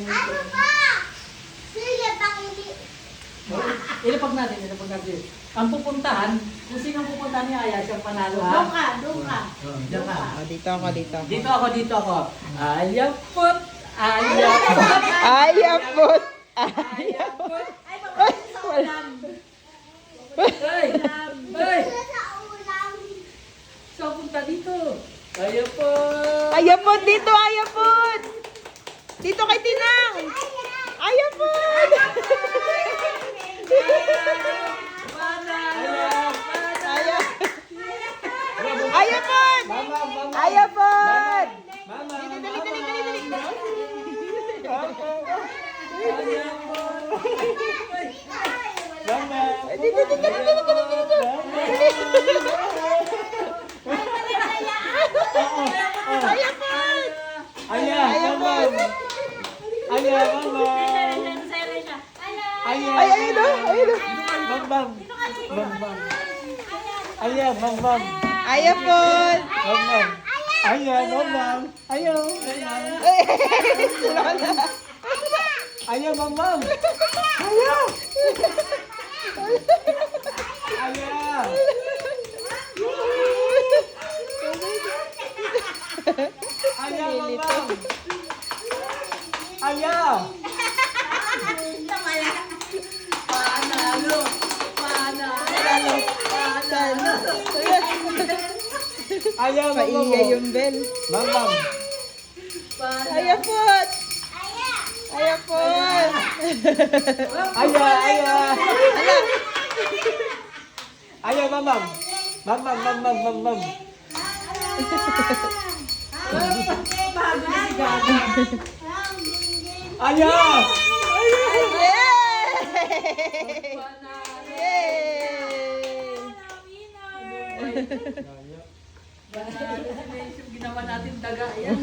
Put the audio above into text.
Ano ba? Sige, pakili. Ilapag natin. Ang pupuntahan, kung sino ang pupuntahan ni Aya, siyang panalo ha? Doon ka. Diyan ka. Dito ako. Dito ako. Ayapot! Ayapot! Ayapot! Ayapot! Ay, baka sa ulam. Ay! Ay! Sa ulam. Saan punta dito? Ayapot! Ayapot dito, ayapot! Dito kay Tinang! Ayapot! Ayapot! Ayapot! Mama! Dali. Ayapot! Aya! Mama! Aya! Mama! Aya! Ay, ayun o! Ayun o! Bang! Aya! Bang! Ayapot! Bang! Aya! Bang! Ayaw! Aya! Bang! Aya! Aya! Aya! Bang! Aya! Panalo! Aya! Paiya yung bell. Bang! Ayapot! Ayapot! Aya! Aya! Ala! Aya! Bang! Aya! Yay! Ginawa natin daga yan.